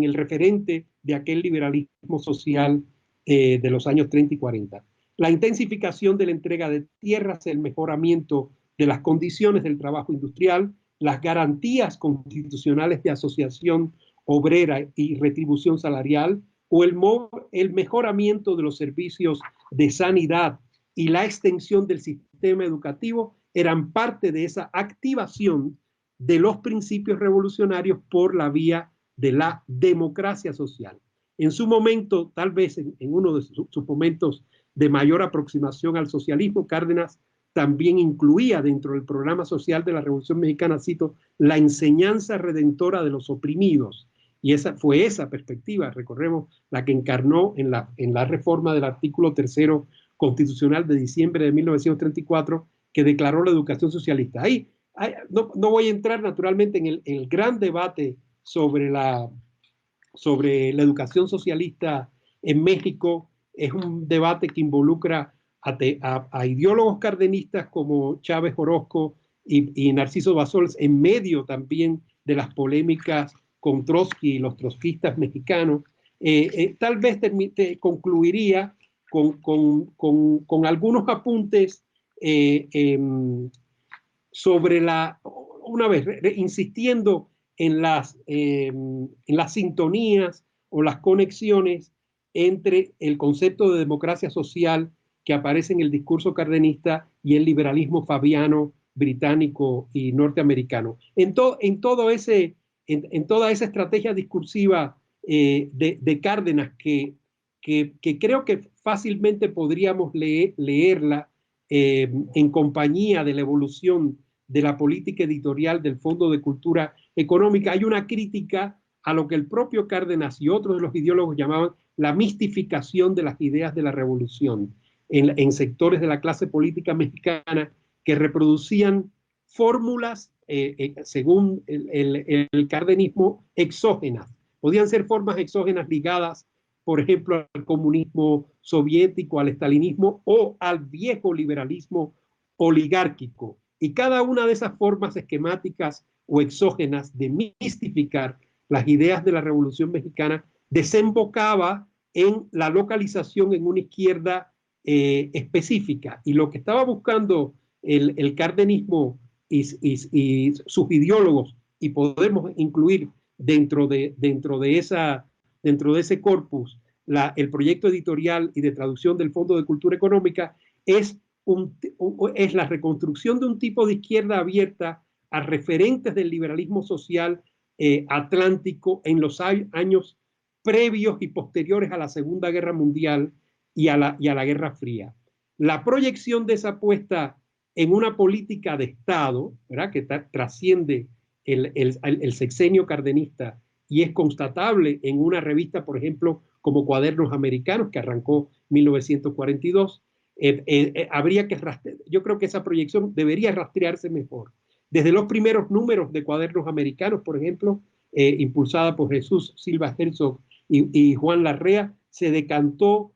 el referente de aquel liberalismo social de los años 30 y 40. La intensificación de la entrega de tierras, el mejoramiento de las condiciones del trabajo industrial, las garantías constitucionales de asociación obrera y retribución salarial, o el mejoramiento de los servicios de sanidad y la extensión del sistema educativo eran parte de esa activación de los principios revolucionarios por la vía de la democracia social. En su momento, tal vez en uno de sus momentos de mayor aproximación al socialismo, Cárdenas también incluía dentro del programa social de la Revolución Mexicana, cito, la enseñanza redentora de los oprimidos. Y esa fue esa perspectiva, recordemos, la que encarnó en la reforma del artículo 3º constitucional de diciembre de 1934, que declaró la educación socialista. No voy a entrar naturalmente en el gran debate sobre la educación socialista en México. Es un debate que involucra a ideólogos cardenistas como Chávez Orozco y Narciso Bassols, en medio también de las polémicas con Trotsky y los trotskistas mexicanos. Tal vez concluiría con algunos apuntes sobre una vez, insistiendo en las sintonías o las conexiones entre el concepto de democracia social que aparece en el discurso cardenista y el liberalismo fabiano, británico y norteamericano. En toda esa estrategia discursiva de Cárdenas que creo que fácilmente podríamos leerla en compañía de la evolución de la política editorial del Fondo de Cultura Económica, hay una crítica a lo que el propio Cárdenas y otros de los ideólogos llamaban la mistificación de las ideas de la revolución en sectores de la clase política mexicana que reproducían fórmulas, según el cardenismo, exógenas. Podían ser formas exógenas ligadas, por ejemplo, al comunismo soviético, al estalinismo o al viejo liberalismo oligárquico. Y cada una de esas formas esquemáticas o exógenas de mistificar las ideas de la Revolución Mexicana desembocaba en la localización en una izquierda específica. Y lo que estaba buscando el cardenismo y sus ideólogos, y podemos incluir dentro de ese corpus el proyecto editorial y de traducción del Fondo de Cultura Económica, es la reconstrucción de un tipo de izquierda abierta a referentes del liberalismo social atlántico en los años previos y posteriores a la Segunda Guerra Mundial y a la Guerra Fría. La proyección de esa apuesta en una política de Estado, ¿verdad?, que trasciende el sexenio cardenista y es constatable en una revista, por ejemplo, como Cuadernos Americanos, que arrancó en 1942, yo creo que esa proyección debería rastrearse mejor. Desde los primeros números de Cuadernos Americanos, por ejemplo, impulsada por Jesús Silva Herzog y Juan Larrea, se decantó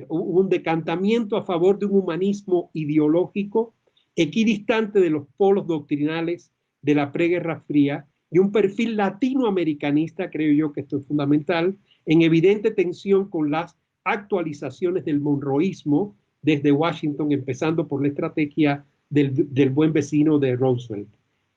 un decantamiento a favor de un humanismo ideológico equidistante de los polos doctrinales de la preguerra fría y un perfil latinoamericanista, creo yo que esto es fundamental, en evidente tensión con las actualizaciones del monroísmo desde Washington, empezando por la estrategia del buen vecino de Roosevelt.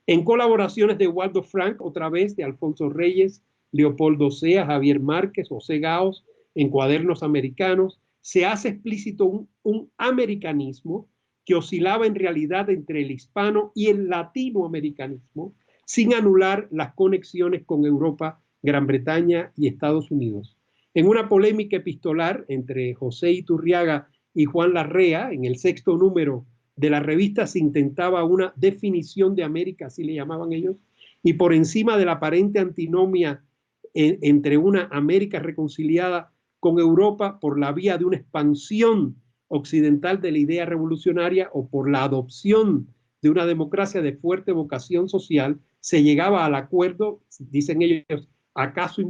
En colaboraciones de Waldo Frank, otra vez de Alfonso Reyes, Leopoldo Sea, Javier Márquez, José Gaos, en Cuadernos Americanos, se hace explícito un americanismo que oscilaba en realidad entre el hispano y el latinoamericanismo, sin anular las conexiones con Europa, Gran Bretaña y Estados Unidos. En una polémica epistolar entre José Iturriaga y Juan Larrea, en el 6º número de la revista, se intentaba una definición de América, así le llamaban ellos, y por encima de la aparente antinomia entre una América reconciliada con Europa por la vía de una expansión occidental de la idea revolucionaria o por la adopción de una democracia de fuerte vocación social, se llegaba al acuerdo, dicen ellos, acaso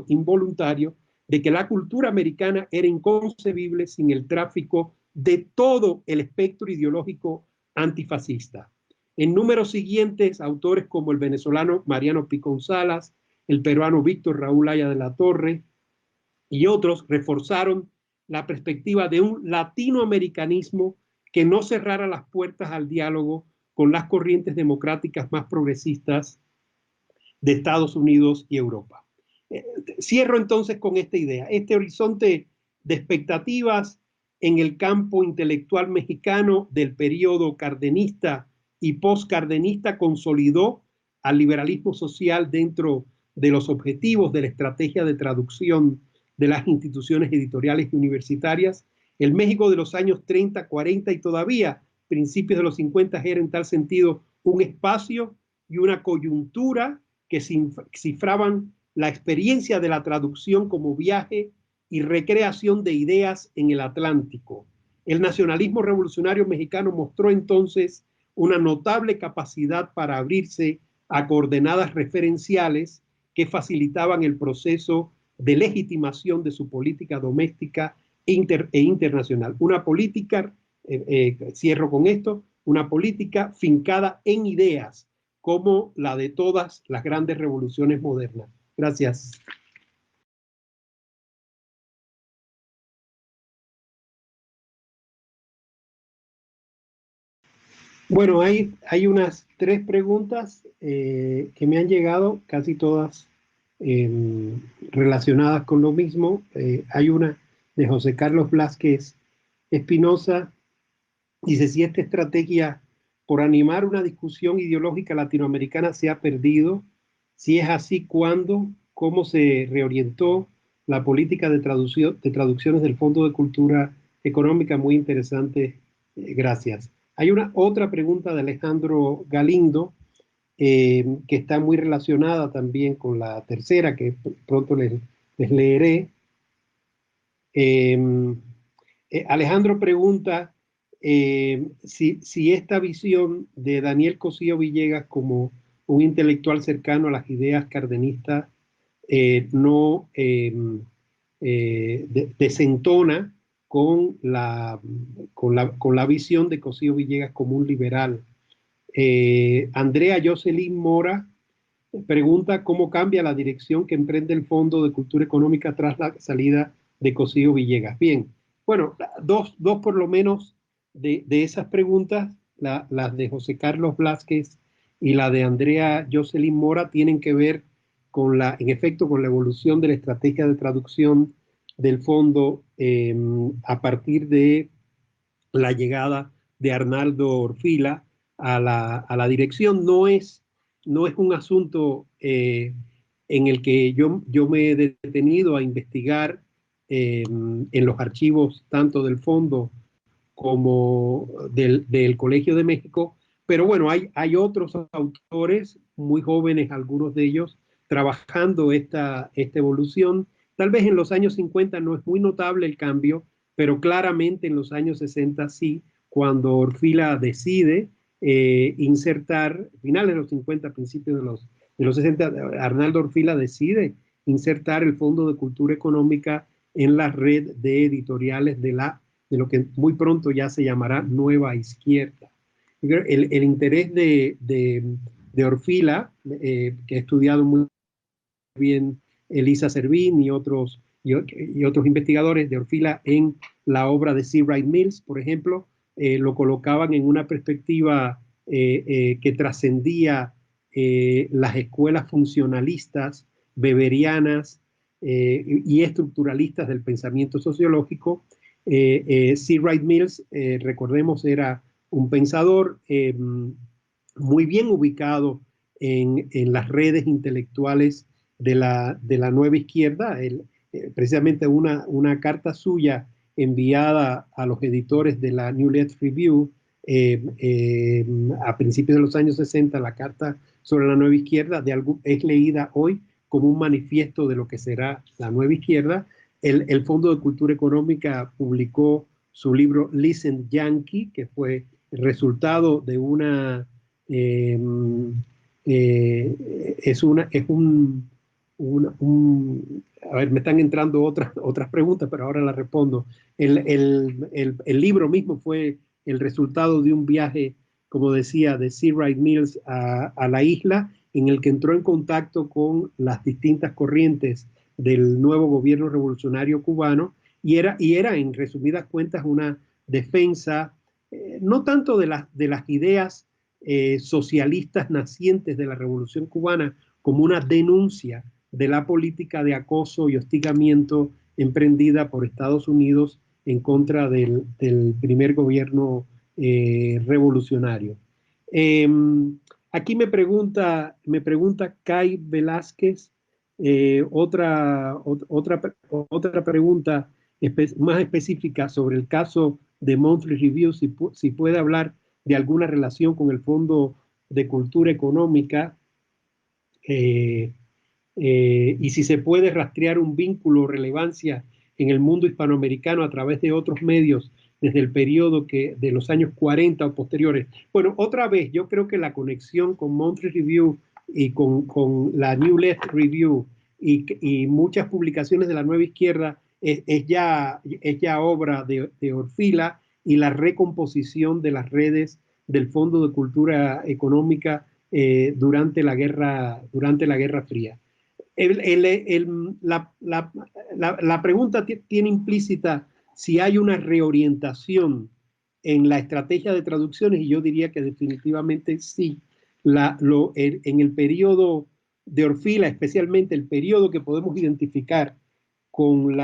involuntario, de que la cultura americana era inconcebible sin el tráfico de todo el espectro ideológico antifascista. En números siguientes, autores como el venezolano Mariano Picón Salas, el peruano Víctor Raúl Haya de la Torre y otros reforzaron la perspectiva de un latinoamericanismo que no cerrara las puertas al diálogo con las corrientes democráticas más progresistas de Estados Unidos y Europa. Cierro entonces con esta idea. Este horizonte de expectativas en el campo intelectual mexicano del periodo cardenista y postcardenista consolidó al liberalismo social dentro de los objetivos de la estrategia de traducción de las instituciones editoriales y universitarias. El México de los años 30, 40 y todavía principios de los 50 era en tal sentido un espacio y una coyuntura que cifraban la experiencia de la traducción como viaje y recreación de ideas en el Atlántico. El nacionalismo revolucionario mexicano mostró entonces una notable capacidad para abrirse a coordenadas referenciales que facilitaban el proceso de legitimación de su política doméstica e internacional. Una política, cierro con esto, una política fincada en ideas, como la de todas las grandes revoluciones modernas. Gracias. Bueno, hay unas 3 preguntas que me han llegado, casi todas relacionadas con lo mismo. Hay una de José Carlos Blázquez Espinosa. Dice, si esta estrategia por animar una discusión ideológica latinoamericana se ha perdido, si es así, ¿cuándo? ¿Cómo se reorientó la política de traducciones del Fondo de Cultura Económica? Muy interesante, gracias. Hay una otra pregunta de Alejandro Galindo, que está muy relacionada también con la tercera, que pronto les leeré. Alejandro pregunta si esta visión de Daniel Cosío Villegas como un intelectual cercano a las ideas cardenistas no desentona con la visión de Cosío Villegas como un liberal. Andrea Jocelyn Mora pregunta cómo cambia la dirección que emprende el Fondo de Cultura Económica tras la salida de Cosío Villegas. Bien, bueno, dos por lo menos de esas preguntas, las de José Carlos Blázquez y la de Andrea Jocelyn Mora, tienen que ver en efecto, con la evolución de la estrategia de traducción del fondo a partir de la llegada de Arnaldo Orfila a la dirección. No es un asunto en el que yo me he detenido a investigar en los archivos tanto del fondo como del Colegio de México, pero bueno, hay otros autores muy jóvenes, algunos de ellos, trabajando esta evolución. Tal vez en los años 50 no es muy notable el cambio, pero claramente en los años 60 sí, cuando Orfila decide insertar, finales de los 50, principios de los 60, Arnaldo Orfila decide insertar el Fondo de Cultura Económica en la red de editoriales de lo que muy pronto ya se llamará Nueva Izquierda. El interés de Orfila, que ha estudiado muy bien Elisa Servín y otros investigadores de Orfila en la obra de C. Wright Mills, por ejemplo, lo colocaban en una perspectiva que trascendía las escuelas funcionalistas, weberianas y estructuralistas del pensamiento sociológico. C. Wright Mills, recordemos, era un pensador muy bien ubicado en las redes intelectuales de la nueva izquierda. Precisamente una carta suya enviada a los editores de la New Left Review a principios de los años 60, la carta sobre la nueva izquierda es leída hoy como un manifiesto de lo que será la nueva izquierda. El Fondo de Cultura Económica publicó su libro Listen Yankee, que fue el resultado de una a ver, me están entrando otras preguntas, pero ahora las respondo. El libro mismo fue el resultado de un viaje, como decía, de C. Wright Mills a la isla, en el que entró en contacto con las distintas corrientes del nuevo gobierno revolucionario cubano y era en resumidas cuentas, una defensa no tanto de las ideas socialistas nacientes de la Revolución Cubana como una denuncia de la política de acoso y hostigamiento emprendida por Estados Unidos en contra del primer gobierno revolucionario. Aquí me pregunta Kai Velázquez otra pregunta más específica sobre el caso de Monthly Review, si puede hablar de alguna relación con el Fondo de Cultura Económica y si se puede rastrear un vínculo o relevancia en el mundo hispanoamericano a través de otros medios desde el periodo de los años 40 o posteriores. Bueno, otra vez, yo creo que la conexión con Monthly Review y con la New Left Review y muchas publicaciones de la nueva izquierda es ya obra de Orfila y la recomposición de las redes del Fondo de Cultura Económica durante la Guerra Fría. La pregunta tiene implícita si hay una reorientación en la estrategia de traducciones, y yo diría que definitivamente sí. En el periodo de Orfila, especialmente el periodo que podemos identificar con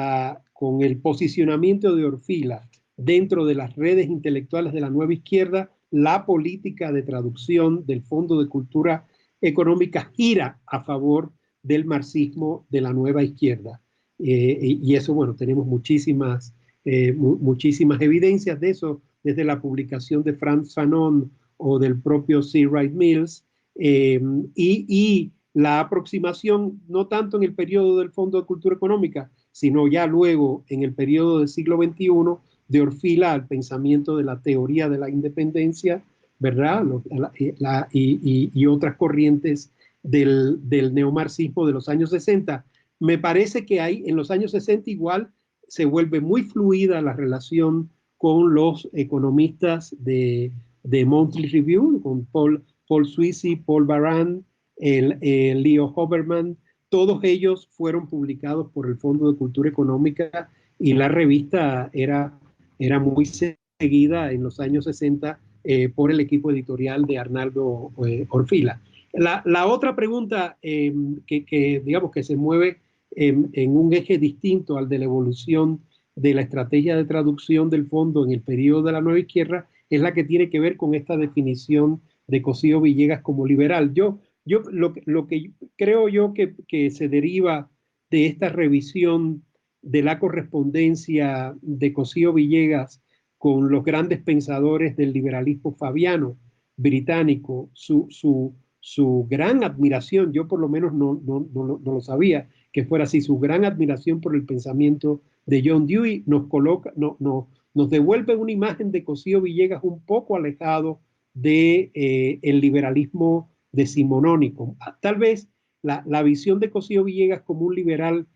el posicionamiento de Orfila dentro de las redes intelectuales de la nueva izquierda, la política de traducción del Fondo de Cultura Económica gira a favor del marxismo de la nueva izquierda. Y eso, bueno, tenemos muchísimas evidencias de eso, desde la publicación de Frantz Fanon o del propio C. Wright Mills, y la aproximación, no tanto en el periodo del Fondo de Cultura Económica, sino ya luego en el periodo del siglo XXI, de Orfila al pensamiento de la teoría de la independencia, ¿verdad? Y otras corrientes del neomarxismo de los años 60. Me parece que en los años 60 igual se vuelve muy fluida la relación con los economistas de Monthly Review, con Paul Sweezy, Paul Baran, Leo Hoberman. Todos ellos fueron publicados por el Fondo de Cultura Económica y la revista era muy seguida en los años 60 por el equipo editorial de Arnaldo Orfila. La otra pregunta digamos que se mueve en un eje distinto al de la evolución de la estrategia de traducción del fondo en el periodo de la nueva izquierda es la que tiene que ver con esta definición de Cosío Villegas como liberal. Lo que creo yo que se deriva de esta revisión de la correspondencia de Cosío Villegas con los grandes pensadores del liberalismo fabiano británico, su gran admiración, yo por lo menos no lo sabía que fuera así, su gran admiración por el pensamiento de John Dewey nos devuelve una imagen de Cosío Villegas un poco alejado de el liberalismo decimonónico. Tal vez la visión de Cosío Villegas como un liberal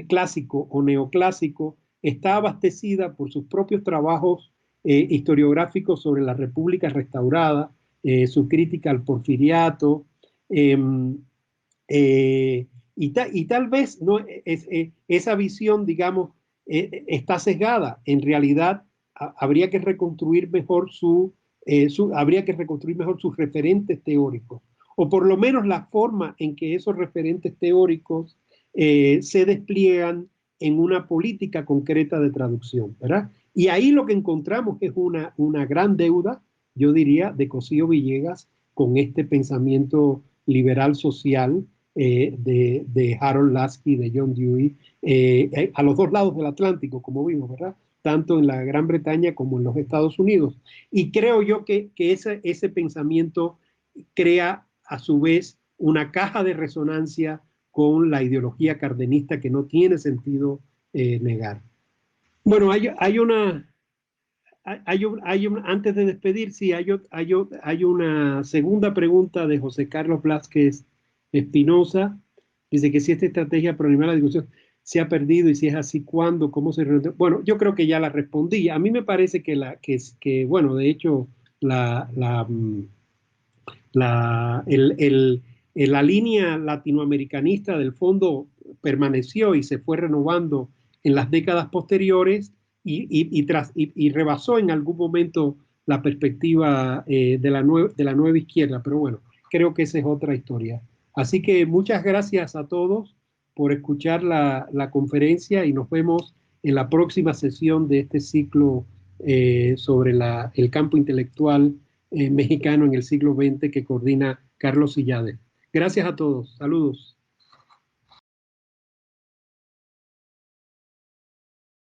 clásico o neoclásico está abastecida por sus propios trabajos historiográficos sobre la República restaurada, su crítica al porfiriato, y tal vez no, esa visión, digamos, está sesgada. En realidad, habría que reconstruir mejor su habría que reconstruir mejor sus referentes teóricos, o por lo menos la forma en que esos referentes teóricos se despliegan en una política concreta de traducción, ¿verdad? Y ahí lo que encontramos es una gran deuda, yo diría, de Cosío Villegas con este pensamiento liberal social de Harold Lasky, de John Dewey, a los dos lados del Atlántico, como vimos, ¿verdad? Tanto en la Gran Bretaña como en los Estados Unidos. Y creo yo que ese pensamiento crea a su vez una caja de resonancia con la ideología cardenista que no tiene sentido negar. Bueno, antes de despedir, sí, hay una segunda pregunta de José Carlos Blázquez Espinosa. Dice que si esta estrategia para animar la discusión se ha perdido y si es así, ¿cuándo? ¿Cómo se reunió? Bueno, yo creo que ya la respondí. A mí me parece bueno, de hecho, la, la, la, la línea latinoamericanista del fondo permaneció y se fue renovando en las décadas posteriores y rebasó en algún momento la perspectiva de la nueva izquierda, pero bueno, creo que esa es otra historia. Así que muchas gracias a todos por escuchar la conferencia y nos vemos en la próxima sesión de este ciclo sobre el campo intelectual mexicano en el siglo XX que coordina Carlos Illade. Gracias a todos. Saludos.